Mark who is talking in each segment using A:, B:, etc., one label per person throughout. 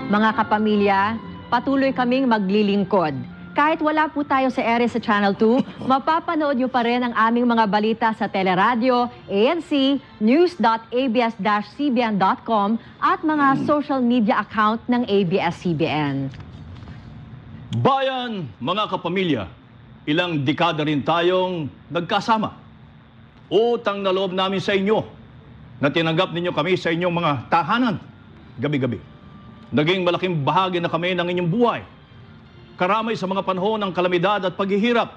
A: Mga kapamilya, patuloy kaming maglilingkod. Kahit wala po tayo sa ere sa Channel 2, mapapanood nyo pa rin ang aming mga balita sa teleradyo, ANC, news.abs-cbn.com at mga social media account ng ABS-CBN.
B: Bayan, mga kapamilya, ilang dekada rin tayong nagkasama. Utang na loob namin sa inyo na tinanggap ninyo kami sa inyong mga tahanan gabi-gabi. Naging malaking bahagi na kami ng inyong buhay. Karamay sa mga panahon ng kalamidad at paghihirap.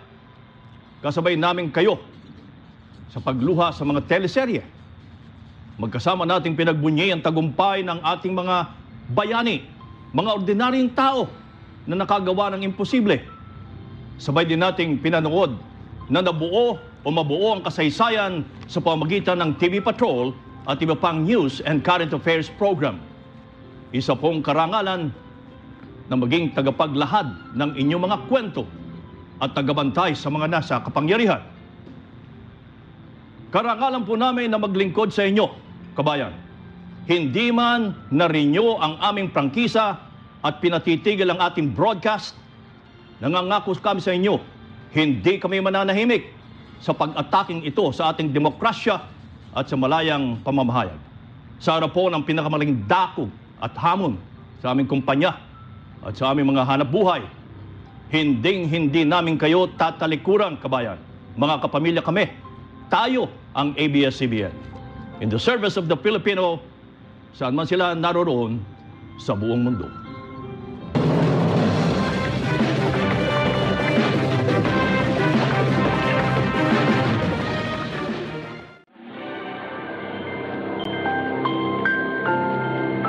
B: Kasabay namin kayo sa pagluha sa mga teleserye. Magkasama nating pinagbunyi ang tagumpay ng ating mga bayani, mga ordinaryong tao na nakagawa ng imposible. Sabay din nating pinanood na nabuo o mabuo ang kasaysayan sa pamamagitan ng TV Patrol at iba pang news and current affairs program. Isa pong karangalan na maging tagapaglahad ng inyong mga kwento at tagabantay sa mga nasa kapangyarihan. Karangalan po namin na maglingkod sa inyo, kabayan. Hindi man na-renew ang aming prangkisa at pinatitigil ang ating broadcast, nangangako kami sa inyo, hindi kami mananahimik sa pag-ataking ito sa ating demokrasya at sa malayang pamamahayag. Sa harap po ng pinakamaling dakog at hamon sa aming kumpanya at sa aming mga hanap buhay, hindi namin kayo tatalikuran, kabayan. Mga kapamilya kami, tayo ang ABS-CBN. In the service of the Filipino, saan man sila naroroon sa buong mundo.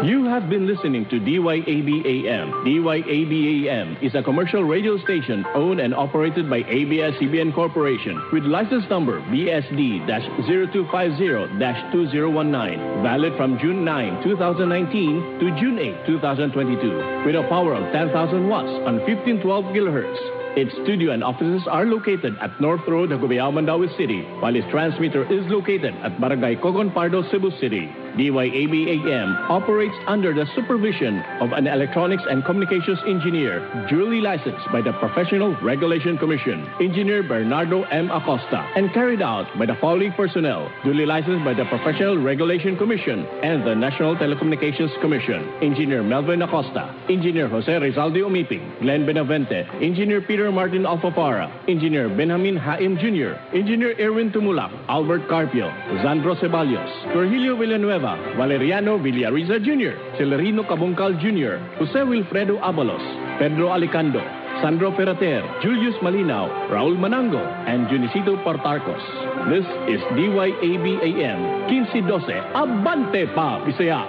C: You have been listening to DYAB-AM. DYAB-AM is a commercial radio station owned and operated by ABS-CBN Corporation with license number BSD-0250-2019, valid from June 9, 2019 to June 8, 2022, with a power of 10,000 watts on 1512 kHz. Its studio and offices are located at North Road, Hagobayao, Mandaue City, while its transmitter is located at Barangay Cogon Pardo, Cebu City. DYAB-AM operates under the supervision of an electronics and communications engineer duly licensed by the Professional Regulation Commission, Engineer Bernardo M. Acosta, and carried out by the following personnel duly licensed by the Professional Regulation Commission and the National Telecommunications Commission: Engineer Melvin Acosta, Engineer Jose Rizalde Umiping, Glenn Benavente, Engineer Peter Martin Alfafara, Engineer Benjamin Haim Jr., Engineer Erwin Tumulak, Albert Carpio, Zandro Ceballos, Virgilio Villanueva, Valeriano Villariza Jr., Celerino Cabongcal Jr., Jose Wilfredo Abalos, Pedro Alicando, Sandro Ferrater, Julius Malinaw, Raul Manango, and Junicito Portarcos. This is DYAB-AM 1512, Abante pa, Bisaya.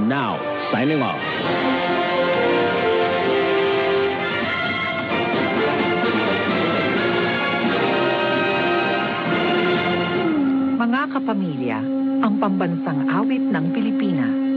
C: Now, signing off.
D: Mga kapamilya, ang pambansang awit ng Pilipinas.